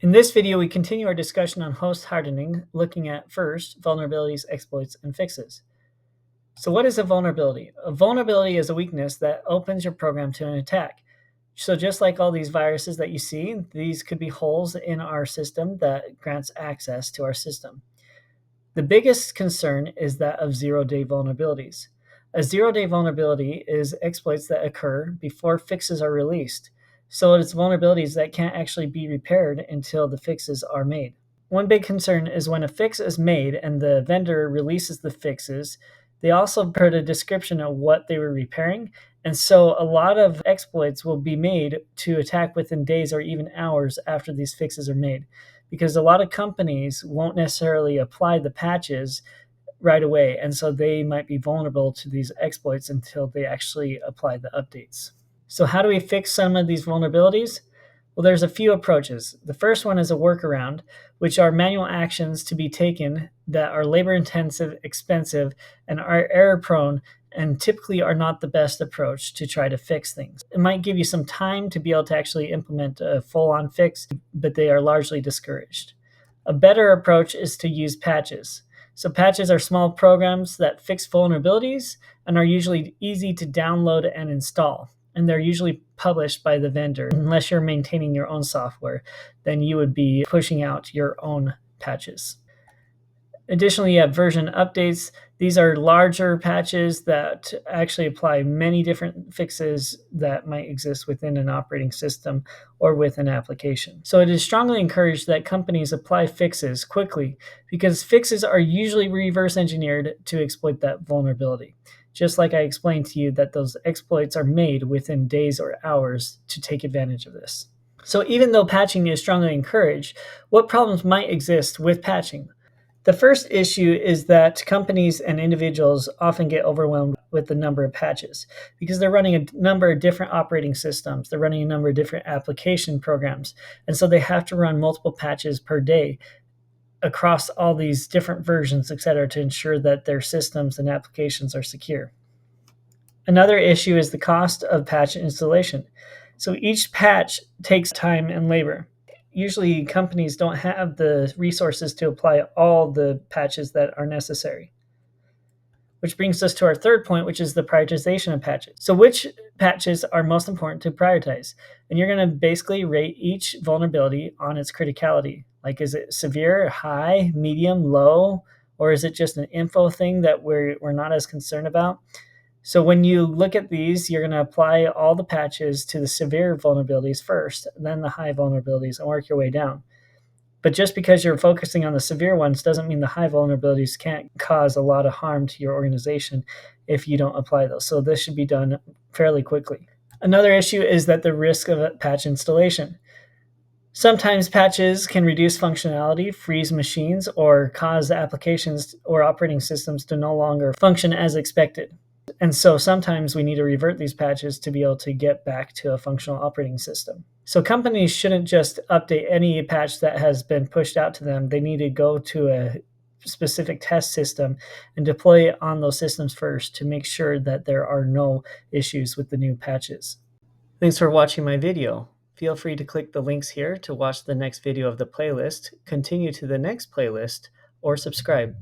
In this video, we continue our discussion on host hardening, looking at first vulnerabilities, exploits, and fixes. So what is a vulnerability? A vulnerability is a weakness that opens your program to an attack. So just like all these viruses that you see, these could be holes in our system that grants access to our system. The biggest concern is that of zero-day vulnerabilities. A zero-day vulnerability is exploits that occur before fixes are released. So it's vulnerabilities that can't actually be repaired until the fixes are made. One big concern is when a fix is made and the vendor releases the fixes, they also put a description of what they were repairing. And so a lot of exploits will be made to attack within days or even hours after these fixes are made, because a lot of companies won't necessarily apply the patches right away. And so they might be vulnerable to these exploits until they actually apply the updates. So how do we fix some of these vulnerabilities? Well, there's a few approaches. The first one is a workaround, which are manual actions to be taken that are labor intensive, expensive, and are error prone, and typically are not the best approach to try to fix things. It might give you some time to be able to actually implement a full-on fix, but they are largely discouraged. A better approach is to use patches. So patches are small programs that fix vulnerabilities and are usually easy to download and install. And they're usually published by the vendor. Unless you're maintaining your own software, then you would be pushing out your own patches. Additionally, you have version updates. These are larger patches that actually apply many different fixes that might exist within an operating system or with an application. So it is strongly encouraged that companies apply fixes quickly, because fixes are usually reverse engineered to exploit that vulnerability. Just like I explained to you that those exploits are made within days or hours to take advantage of this. So even though patching is strongly encouraged, what problems might exist with patching? The first issue is that companies and individuals often get overwhelmed with the number of patches because they're running a number of different operating systems. They're running a number of different application programs. And so they have to run multiple patches per day across all these different versions, et cetera, to ensure that their systems and applications are secure. Another issue is the cost of patch installation. So each patch takes time and labor. Usually companies don't have the resources to apply all the patches that are necessary. Which brings us to our third point, which is the prioritization of patches. So which patches are most important to prioritize? And you're going to basically rate each vulnerability on its criticality. Like, is it severe, high, medium, low, or is it just an info thing that we're not as concerned about? So when you look at these, you're going to apply all the patches to the severe vulnerabilities first, then the high vulnerabilities, and work your way down. But just because you're focusing on the severe ones doesn't mean the high vulnerabilities can't cause a lot of harm to your organization if you don't apply those. So this should be done fairly quickly. Another issue is that the risk of a patch installation. Sometimes patches can reduce functionality, freeze machines, or cause applications or operating systems to no longer function as expected. And so sometimes we need to revert these patches to be able to get back to a functional operating system. So companies shouldn't just update any patch that has been pushed out to them. They need to go to a specific test system and deploy it on those systems first to make sure that there are no issues with the new patches. Thanks for watching my video. Feel free to click the links here to watch the next video of the playlist, continue to the next playlist, or subscribe.